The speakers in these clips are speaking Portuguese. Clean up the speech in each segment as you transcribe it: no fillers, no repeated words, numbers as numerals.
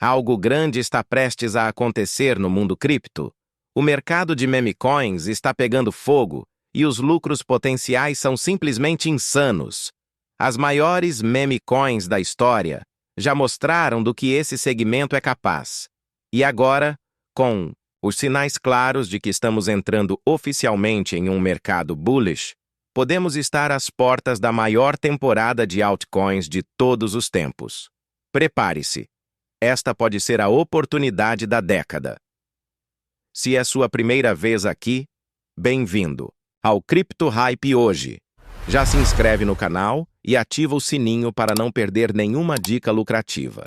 Algo grande está prestes a acontecer no mundo cripto. O mercado de meme coins está pegando fogo e os lucros potenciais são simplesmente insanos. As maiores meme coins da história já mostraram do que esse segmento é capaz. E agora, com os sinais claros de que estamos entrando oficialmente em um mercado bullish, podemos estar às portas da maior temporada de altcoins de todos os tempos. Prepare-se. Esta pode ser a oportunidade da década. Se é sua primeira vez aqui, bem-vindo ao Crypto Hype hoje. Já se inscreve no canal e ativa o sininho para não perder nenhuma dica lucrativa.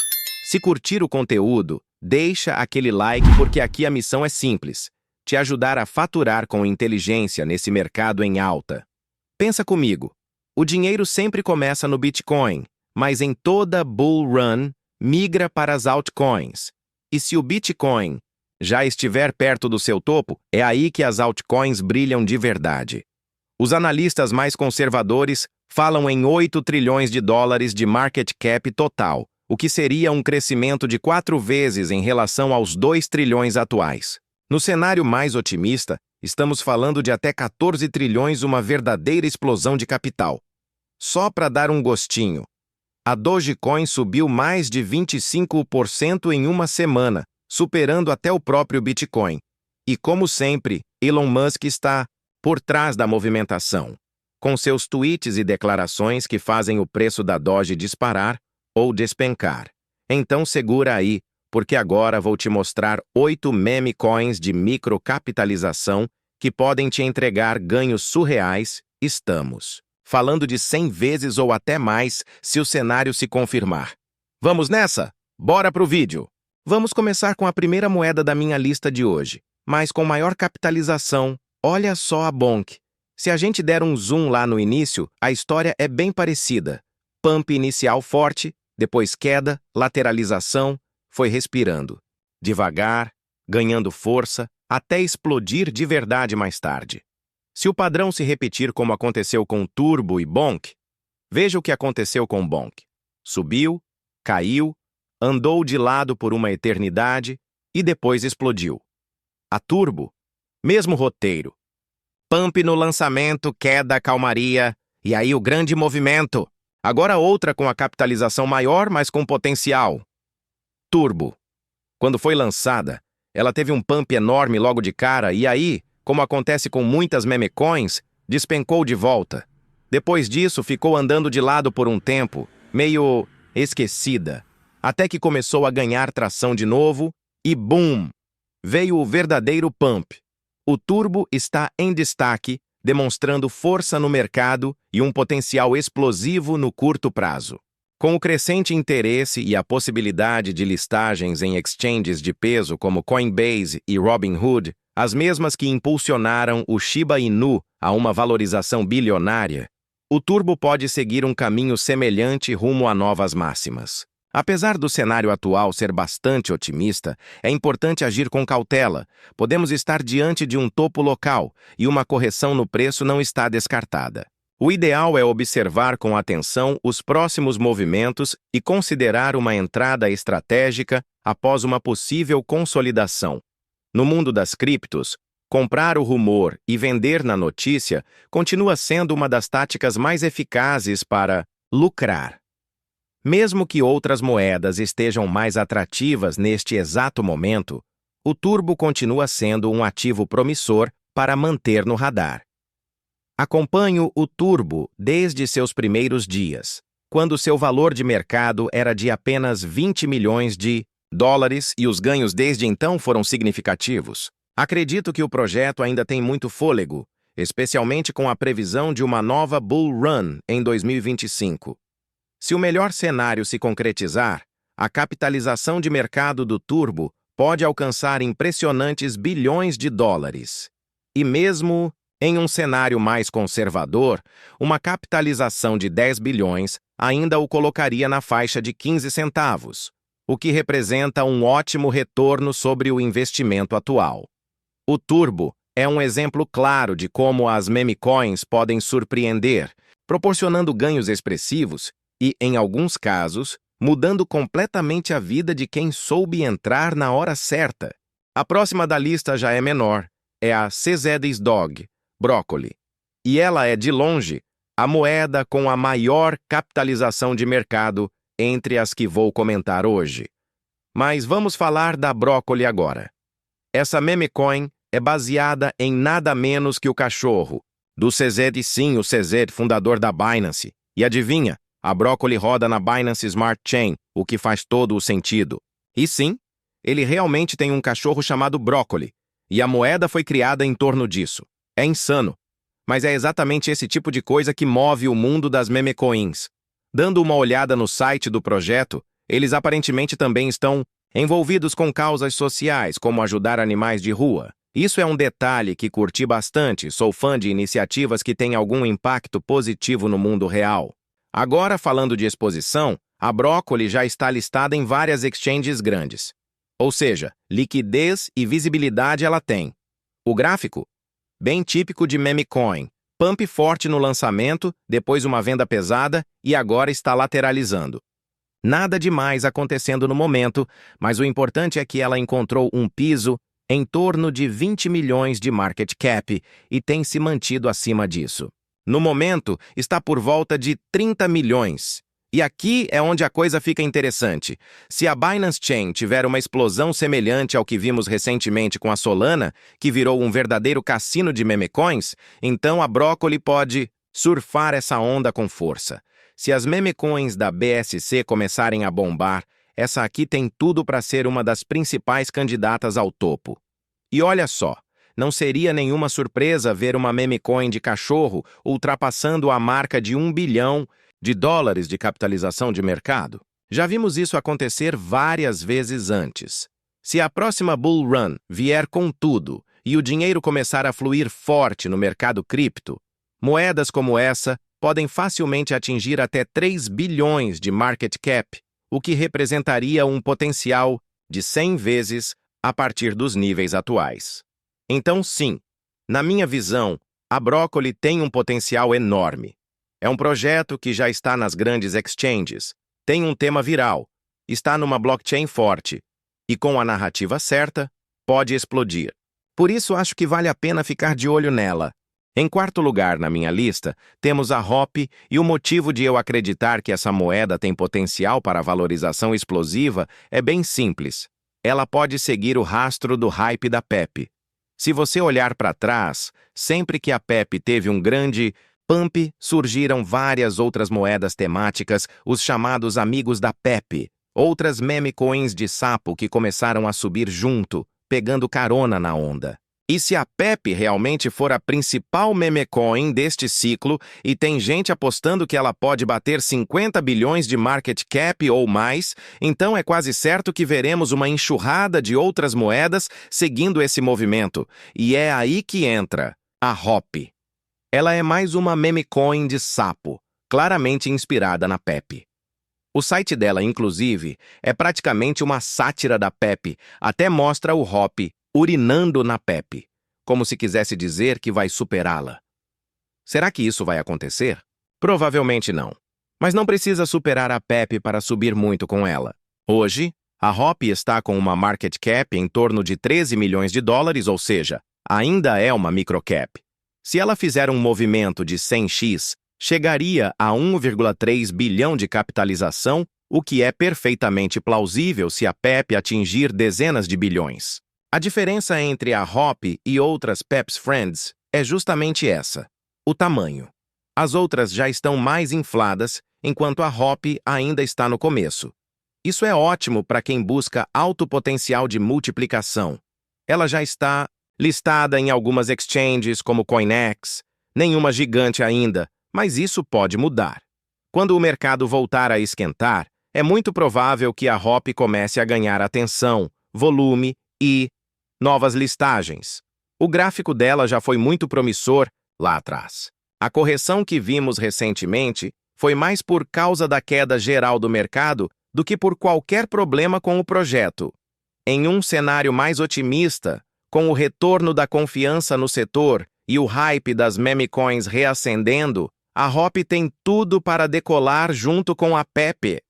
Se curtir o conteúdo, deixa aquele like porque aqui a missão é simples: te ajudar a faturar com inteligência nesse mercado em alta. Pensa comigo, o dinheiro sempre começa no Bitcoin, mas em toda bull run, migra para as altcoins. E se o Bitcoin já estiver perto do seu topo, é aí que as altcoins brilham de verdade. Os analistas mais conservadores falam em 8 trilhões de dólares de market cap total, o que seria um crescimento de 4 vezes em relação aos 2 trilhões atuais. No cenário mais otimista, estamos falando de até 14 trilhões, uma verdadeira explosão de capital. Só para dar um gostinho, a Dogecoin subiu mais de 25% em uma semana, superando até o próprio Bitcoin. E como sempre, Elon Musk está por trás da movimentação, com seus tweets e declarações que fazem o preço da Doge disparar ou despencar. Então segura aí, porque agora vou te mostrar 8 meme coins de microcapitalização que podem te entregar ganhos surreais. Estamos falando de 100 vezes ou até mais se o cenário se confirmar. Vamos nessa? Bora pro vídeo! Vamos começar com a primeira moeda da minha lista de hoje, mas com maior capitalização. Olha só a Bonk. Se a gente der um zoom lá no início, a história é bem parecida. Pump inicial forte, depois queda, lateralização, foi respirando. Devagar, ganhando força, até explodir de verdade mais tarde. Se o padrão se repetir como aconteceu com Turbo e Bonk, veja o que aconteceu com Bonk. Subiu, caiu, andou de lado por uma eternidade e depois explodiu. A Turbo, mesmo roteiro. Pump no lançamento, queda, calmaria, e aí o grande movimento. Agora outra com a capitalização maior, mas com potencial. Turbo. Quando foi lançada, ela teve um pump enorme logo de cara e aí, como acontece com muitas meme coins, despencou de volta. Depois disso, ficou andando de lado por um tempo, meio esquecida, até que começou a ganhar tração de novo e boom! Veio o verdadeiro pump. O Turbo está em destaque, demonstrando força no mercado e um potencial explosivo no curto prazo. Com o crescente interesse e a possibilidade de listagens em exchanges de peso como Coinbase e Robinhood, as mesmas que impulsionaram o Shiba Inu a uma valorização bilionária, o Turbo pode seguir um caminho semelhante rumo a novas máximas. Apesar do cenário atual ser bastante otimista, é importante agir com cautela. Podemos estar diante de um topo local e uma correção no preço não está descartada. O ideal é observar com atenção os próximos movimentos e considerar uma entrada estratégica após uma possível consolidação. No mundo das criptos, comprar o rumor e vender na notícia continua sendo uma das táticas mais eficazes para lucrar. Mesmo que outras moedas estejam mais atrativas neste exato momento, o Turbo continua sendo um ativo promissor para manter no radar. Acompanho o Turbo desde seus primeiros dias, quando seu valor de mercado era de apenas 20 milhões de dólares e os ganhos desde então foram significativos. Acredito que o projeto ainda tem muito fôlego, especialmente com a previsão de uma nova bull run em 2025. Se o melhor cenário se concretizar, a capitalização de mercado do Turbo pode alcançar impressionantes bilhões de dólares. E mesmo em um cenário mais conservador, uma capitalização de 10 bilhões ainda o colocaria na faixa de 15 centavos, o que representa um ótimo retorno sobre o investimento atual. O Turbo é um exemplo claro de como as meme coins podem surpreender, proporcionando ganhos expressivos e, em alguns casos, mudando completamente a vida de quem soube entrar na hora certa. A próxima da lista já é menor, é a CZ's Dog, brócoli. E ela é, de longe, a moeda com a maior capitalização de mercado entre as que vou comentar hoje. Mas vamos falar da brócoli agora. Essa meme coin é baseada em nada menos que o cachorro, do CZ, sim, o CZ, fundador da Binance. E adivinha, a brócoli roda na Binance Smart Chain, o que faz todo o sentido. E sim, ele realmente tem um cachorro chamado brócoli, e a moeda foi criada em torno disso. É insano. Mas é exatamente esse tipo de coisa que move o mundo das meme coins. Dando uma olhada no site do projeto, eles aparentemente também estão envolvidos com causas sociais, como ajudar animais de rua. Isso é um detalhe que curti bastante, sou fã de iniciativas que têm algum impacto positivo no mundo real. Agora, falando de exposição, a brócoli já está listada em várias exchanges grandes. Ou seja, liquidez e visibilidade ela tem. O gráfico? Bem típico de meme coin. Pump forte no lançamento, depois uma venda pesada e agora está lateralizando. Nada demais acontecendo no momento, mas o importante é que ela encontrou um piso em torno de 20 milhões de market cap e tem se mantido acima disso. No momento, está por volta de 30 milhões. E aqui é onde a coisa fica interessante. Se a Binance Chain tiver uma explosão semelhante ao que vimos recentemente com a Solana, que virou um verdadeiro cassino de meme coins, então a brócoli pode surfar essa onda com força. Se as meme coins da BSC começarem a bombar, essa aqui tem tudo para ser uma das principais candidatas ao topo. E olha só, não seria nenhuma surpresa ver uma meme coin de cachorro ultrapassando a marca de $1 bilhão de capitalização de mercado. Já vimos isso acontecer várias vezes antes. Se a próxima bull run vier com tudo e o dinheiro começar a fluir forte no mercado cripto, moedas como essa podem facilmente atingir até 3 bilhões de market cap, o que representaria um potencial de 100 vezes a partir dos níveis atuais. Então, sim, na minha visão, a brócoli tem um potencial enorme. É um projeto que já está nas grandes exchanges, tem um tema viral, está numa blockchain forte e, com a narrativa certa, pode explodir. Por isso, acho que vale a pena ficar de olho nela. Em quarto lugar na minha lista, temos a HOP e o motivo de eu acreditar que essa moeda tem potencial para valorização explosiva é bem simples. Ela pode seguir o rastro do hype da PEP. Se você olhar para trás, sempre que a PEP teve um grande pump, surgiram várias outras moedas temáticas, os chamados amigos da PEP, outras meme coins de sapo que começaram a subir junto, pegando carona na onda. E se a PEP realmente for a principal meme coin deste ciclo e tem gente apostando que ela pode bater 50 bilhões de market cap ou mais, então é quase certo que veremos uma enxurrada de outras moedas seguindo esse movimento. E é aí que entra a HOP. Ela é mais uma meme coin de sapo, claramente inspirada na PEP. O site dela, inclusive, é praticamente uma sátira da PEP, até mostra o HOP urinando na PEP, como se quisesse dizer que vai superá-la. Será que isso vai acontecer? Provavelmente não. Mas não precisa superar a PEP para subir muito com ela. Hoje, a HOP está com uma market cap em torno de 13 milhões de dólares, ou seja, ainda é uma microcap. Se ela fizer um movimento de 100x, chegaria a 1,3 bilhão de capitalização, o que é perfeitamente plausível se a PEP atingir dezenas de bilhões. A diferença entre a HOP e outras PEPs Friends é justamente essa: o tamanho. As outras já estão mais infladas, enquanto a HOP ainda está no começo. Isso é ótimo para quem busca alto potencial de multiplicação. Ela já está listada em algumas exchanges como CoinEx, nenhuma gigante ainda, mas isso pode mudar. Quando o mercado voltar a esquentar, é muito provável que a HOP comece a ganhar atenção, volume e novas listagens. O gráfico dela já foi muito promissor lá atrás. A correção que vimos recentemente foi mais por causa da queda geral do mercado do que por qualquer problema com o projeto. Em um cenário mais otimista, com o retorno da confiança no setor e o hype das meme coins reacendendo, a HOP tem tudo para decolar junto com a PEP.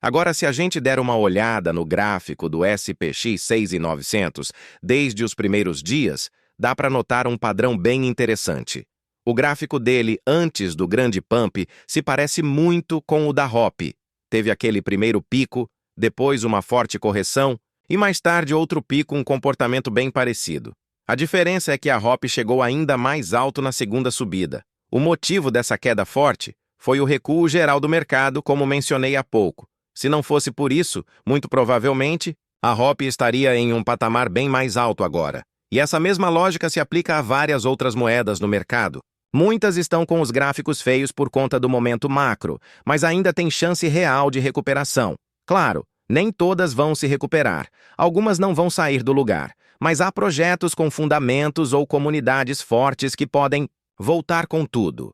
Agora, se a gente der uma olhada no gráfico do SPX 6.900, desde os primeiros dias, dá para notar um padrão bem interessante. O gráfico dele antes do grande pump se parece muito com o da HOP. Teve aquele primeiro pico, depois uma forte correção e mais tarde outro pico, um comportamento bem parecido. A diferença é que a HOP chegou ainda mais alto na segunda subida. O motivo dessa queda forte foi o recuo geral do mercado, como mencionei há pouco. Se não fosse por isso, muito provavelmente, a HOP estaria em um patamar bem mais alto agora. E essa mesma lógica se aplica a várias outras moedas no mercado. Muitas estão com os gráficos feios por conta do momento macro, mas ainda tem chance real de recuperação. Claro, nem todas vão se recuperar, algumas não vão sair do lugar, mas há projetos com fundamentos ou comunidades fortes que podem voltar com tudo.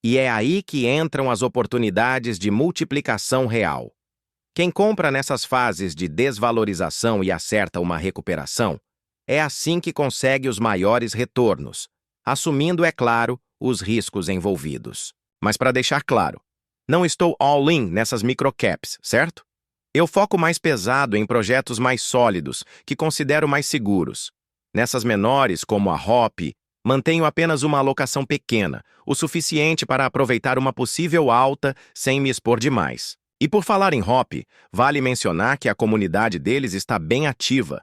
E é aí que entram as oportunidades de multiplicação real. Quem compra nessas fases de desvalorização e acerta uma recuperação, é assim que consegue os maiores retornos, assumindo, é claro, os riscos envolvidos. Mas para deixar claro, não estou all-in nessas microcaps, certo? Eu foco mais pesado em projetos mais sólidos, que considero mais seguros. Nessas menores, como a HOP, mantenho apenas uma alocação pequena, o suficiente para aproveitar uma possível alta sem me expor demais. E por falar em HOP, vale mencionar que a comunidade deles está bem ativa.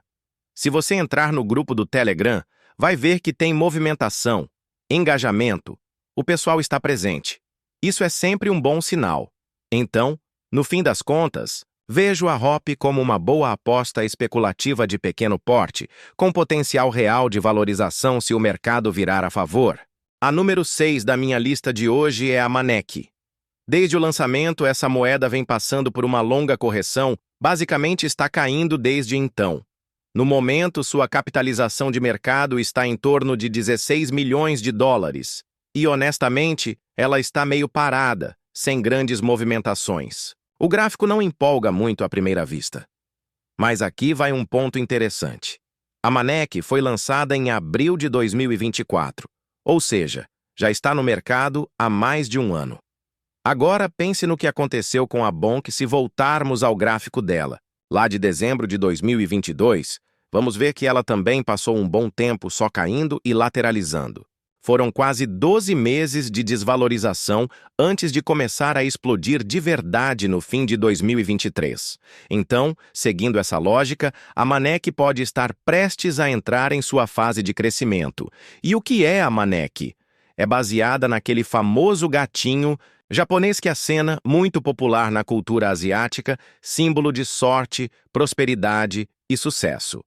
Se você entrar no grupo do Telegram, vai ver que tem movimentação, engajamento, o pessoal está presente. Isso é sempre um bom sinal. Então, no fim das contas, vejo a HOP como uma boa aposta especulativa de pequeno porte, com potencial real de valorização se o mercado virar a favor. A número 6 da minha lista de hoje é a Manek. Desde o lançamento, essa moeda vem passando por uma longa correção, basicamente está caindo desde então. No momento, sua capitalização de mercado está em torno de 16 milhões de dólares. E, honestamente, ela está meio parada, sem grandes movimentações. O gráfico não empolga muito à primeira vista. Mas aqui vai um ponto interessante. A Manek foi lançada em abril de 2024, ou seja, já está no mercado há mais de um ano. Agora pense no que aconteceu com a Bonk se voltarmos ao gráfico dela. Lá de dezembro de 2022, vamos ver que ela também passou um bom tempo só caindo e lateralizando. Foram quase 12 meses de desvalorização antes de começar a explodir de verdade no fim de 2023. Então, seguindo essa lógica, a Manek pode estar prestes a entrar em sua fase de crescimento. E o que é a Manek? É baseada naquele famoso gatinho japonês que acena, muito popular na cultura asiática, símbolo de sorte, prosperidade e sucesso.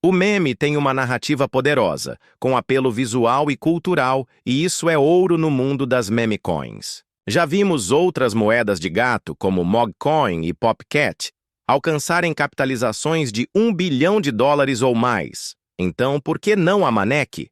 O meme tem uma narrativa poderosa, com apelo visual e cultural, e isso é ouro no mundo das meme coins. Já vimos outras moedas de gato, como Mogcoin e Popcat, alcançarem capitalizações de $1 bilhão ou mais. Então, por que não a Manek?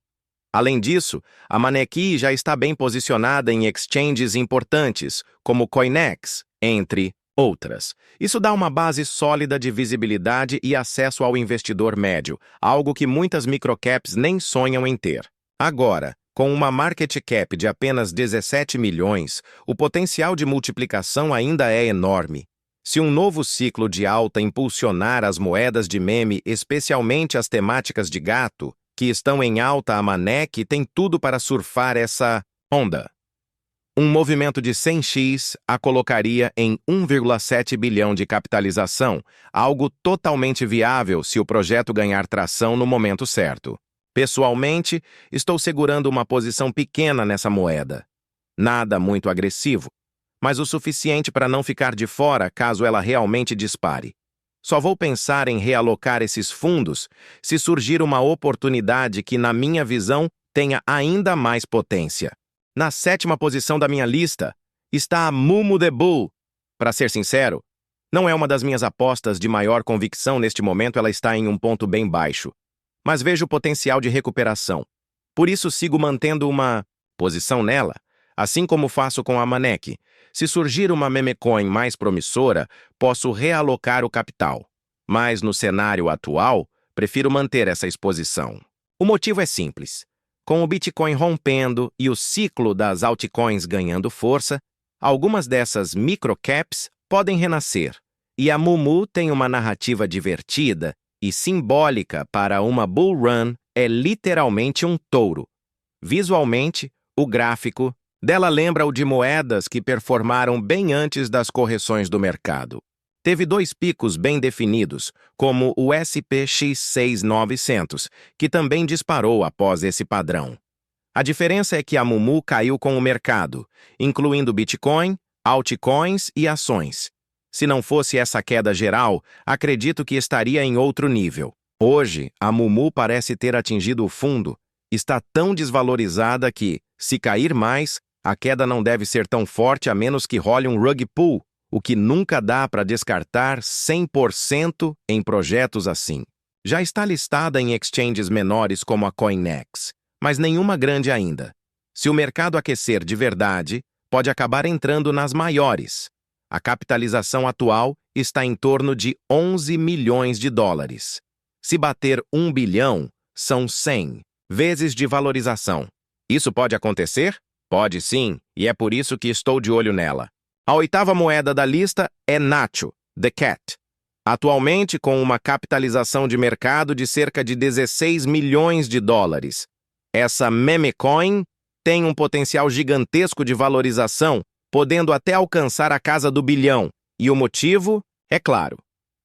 Além disso, a Manek já está bem posicionada em exchanges importantes, como Coinex, entre outras. Isso dá uma base sólida de visibilidade e acesso ao investidor médio, algo que muitas microcaps nem sonham em ter. Agora, com uma market cap de apenas 17 milhões, o potencial de multiplicação ainda é enorme. Se um novo ciclo de alta impulsionar as moedas de meme, especialmente as temáticas de gato, que estão em alta, a Manek tem tudo para surfar essa onda. Um movimento de 100x a colocaria em 1,7 bilhão de capitalização, algo totalmente viável se o projeto ganhar tração no momento certo. Pessoalmente, estou segurando uma posição pequena nessa moeda. Nada muito agressivo, mas o suficiente para não ficar de fora caso ela realmente dispare. Só vou pensar em realocar esses fundos se surgir uma oportunidade que, na minha visão, tenha ainda mais potência. Na 7ª posição da minha lista está a Mumu the Bull. Para ser sincero, não é uma das minhas apostas de maior convicção neste momento, ela está em um ponto bem baixo. Mas vejo potencial de recuperação. Por isso sigo mantendo uma posição nela, assim como faço com a Manek. Se surgir uma meme coin mais promissora, posso realocar o capital. Mas no cenário atual, prefiro manter essa exposição. O motivo é simples. Com o Bitcoin rompendo e o ciclo das altcoins ganhando força, algumas dessas microcaps podem renascer. E a Mumu tem uma narrativa divertida e simbólica para uma bull run, é literalmente um touro. Visualmente, o gráfico dela lembra o de moedas que performaram bem antes das correções do mercado. Teve dois picos bem definidos, como o SPX6900, que também disparou após esse padrão. A diferença é que a Mumu caiu com o mercado, incluindo Bitcoin, altcoins e ações. Se não fosse essa queda geral, acredito que estaria em outro nível. Hoje, a Mumu parece ter atingido o fundo. Está tão desvalorizada que, se cair mais, a queda não deve ser tão forte a menos que role um rug pull, o que nunca dá para descartar 100% em projetos assim. Já está listada em exchanges menores como a CoinEx, mas nenhuma grande ainda. Se o mercado aquecer de verdade, pode acabar entrando nas maiores. A capitalização atual está em torno de 11 milhões de dólares. Se bater 1 bilhão, são 100 vezes de valorização. Isso pode acontecer? Pode sim, e é por isso que estou de olho nela. A oitava moeda da lista é Nacho, The Cat. Atualmente com uma capitalização de mercado de cerca de 16 milhões de dólares. Essa meme coin tem um potencial gigantesco de valorização, podendo até alcançar a casa do bilhão. E o motivo? É claro.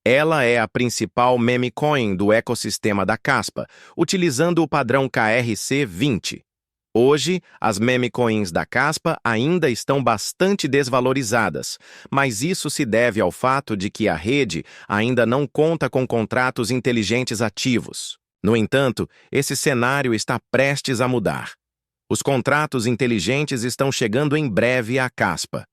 Ela é a principal meme coin do ecossistema da Kaspa, utilizando o padrão KRC20. Hoje, as meme coins da Kaspa ainda estão bastante desvalorizadas, mas isso se deve ao fato de que a rede ainda não conta com contratos inteligentes ativos. No entanto, esse cenário está prestes a mudar. Os contratos inteligentes estão chegando em breve à Kaspa.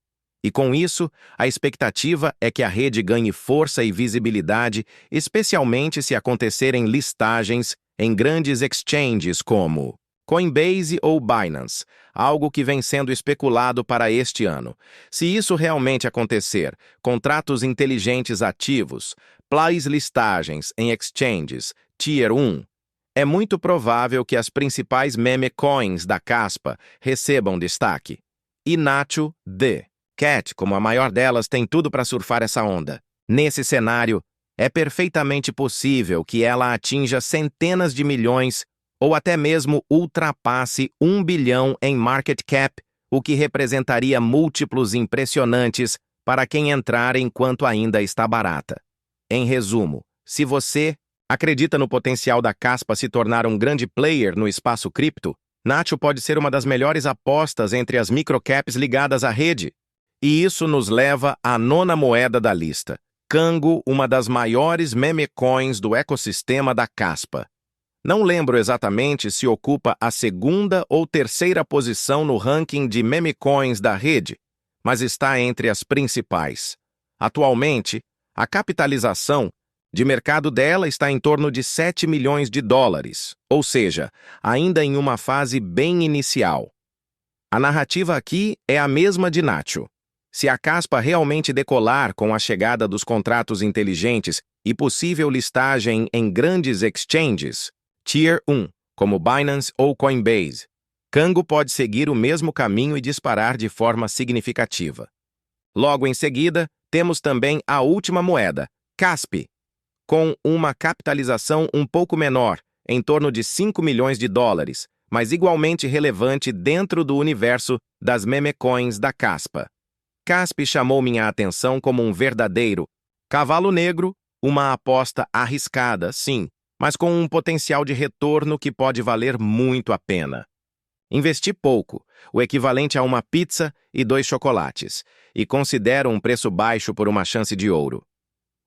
E com isso, a expectativa é que a rede ganhe força e visibilidade, especialmente se acontecerem listagens em grandes exchanges como Coinbase ou Binance, algo que vem sendo especulado para este ano. Se isso realmente acontecer, contratos inteligentes ativos, listagens em exchanges, Tier 1, é muito provável que as principais meme coins da Kaspa recebam destaque. E Nacho, The Cat, como a maior delas, tem tudo para surfar essa onda. Nesse cenário, é perfeitamente possível que ela atinja centenas de milhões ou até mesmo ultrapasse 1 bilhão em market cap, o que representaria múltiplos impressionantes para quem entrar enquanto ainda está barata. Em resumo, se você acredita no potencial da Kaspa se tornar um grande player no espaço cripto, Nacho pode ser uma das melhores apostas entre as microcaps ligadas à rede. E isso nos leva à nona moeda da lista, Kango, uma das maiores meme coins do ecossistema da Kaspa. Não lembro exatamente se ocupa a segunda ou terceira posição no ranking de meme coins da rede, mas está entre as principais. Atualmente, a capitalização de mercado dela está em torno de 7 milhões de dólares, ou seja, ainda em uma fase bem inicial. A narrativa aqui é a mesma de Nacho. Se a Kaspa realmente decolar com a chegada dos contratos inteligentes e possível listagem em grandes exchanges, Tier 1, como Binance ou Coinbase, Kango pode seguir o mesmo caminho e disparar de forma significativa. Logo em seguida, temos também a última moeda, Kaspi, com uma capitalização um pouco menor, em torno de 5 milhões de dólares, mas igualmente relevante dentro do universo das meme coins da Kaspa. Kaspi chamou minha atenção como um verdadeiro cavalo negro, uma aposta arriscada, sim, mas com um potencial de retorno que pode valer muito a pena. Investi pouco, o equivalente a uma pizza e 2 chocolates, e considero um preço baixo por uma chance de ouro.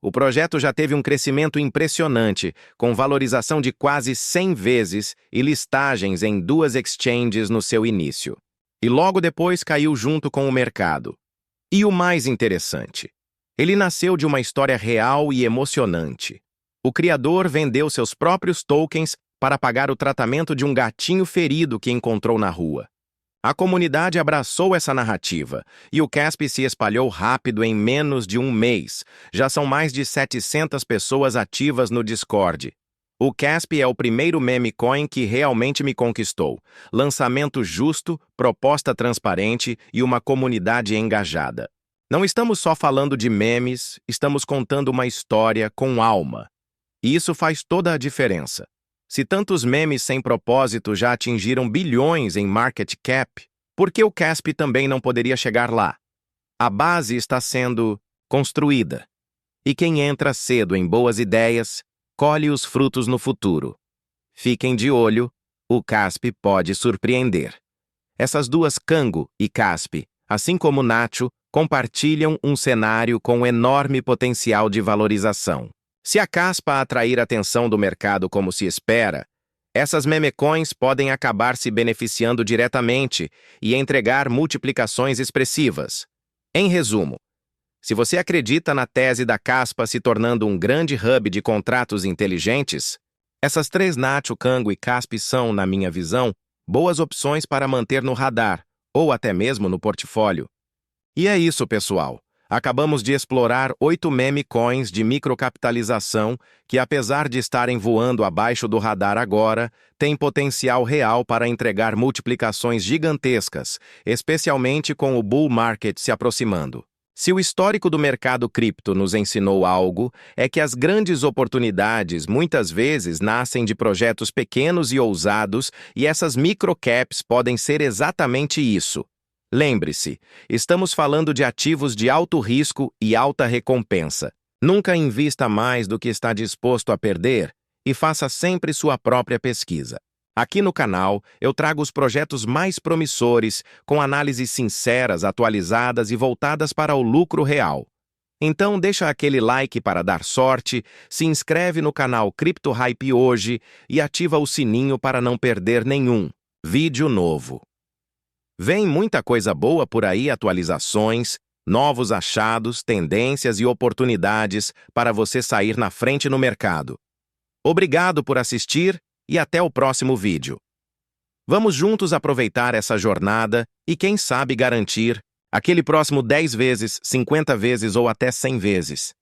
O projeto já teve um crescimento impressionante, com valorização de quase 100 vezes e listagens em 2 exchanges no seu início. E logo depois caiu junto com o mercado. E o mais interessante, ele nasceu de uma história real e emocionante. O criador vendeu seus próprios tokens para pagar o tratamento de um gatinho ferido que encontrou na rua. A comunidade abraçou essa narrativa, e o Kaspi se espalhou rápido em menos de um mês. Já são mais de 700 pessoas ativas no Discord. O Kaspi é o primeiro meme coin que realmente me conquistou. Lançamento justo, proposta transparente e uma comunidade engajada. Não estamos só falando de memes, estamos contando uma história com alma. E isso faz toda a diferença. Se tantos memes sem propósito já atingiram bilhões em market cap, por que o CASP também não poderia chegar lá? A base está sendo construída. E quem entra cedo em boas ideias, colhe os frutos no futuro. Fiquem de olho, o CASP pode surpreender. Essas duas, Cango e CASP, assim como Nacho, compartilham um cenário com enorme potencial de valorização. Se a caspa atrair a atenção do mercado como se espera, essas memecoins podem acabar se beneficiando diretamente e entregar multiplicações expressivas. Em resumo, se você acredita na tese da caspa se tornando um grande hub de contratos inteligentes, essas três Nacho, Cango e CASP são, na minha visão, boas opções para manter no radar, ou até mesmo no portfólio. E é isso, pessoal. Acabamos de explorar 8 meme coins de microcapitalização que, apesar de estarem voando abaixo do radar agora, têm potencial real para entregar multiplicações gigantescas, especialmente com o bull market se aproximando. Se o histórico do mercado cripto nos ensinou algo, é que as grandes oportunidades muitas vezes nascem de projetos pequenos e ousados, e essas microcaps podem ser exatamente isso. Lembre-se, estamos falando de ativos de alto risco e alta recompensa. Nunca invista mais do que está disposto a perder e faça sempre sua própria pesquisa. Aqui no canal, eu trago os projetos mais promissores, com análises sinceras, atualizadas e voltadas para o lucro real. Então deixa aquele like para dar sorte, se inscreve no canal Crypto Hype hoje e ativa o sininho para não perder nenhum vídeo novo. Vem muita coisa boa por aí, atualizações, novos achados, tendências e oportunidades para você sair na frente no mercado. Obrigado por assistir e até o próximo vídeo. Vamos juntos aproveitar essa jornada e, quem sabe, garantir aquele próximo 10 vezes, 50 vezes ou até 100 vezes.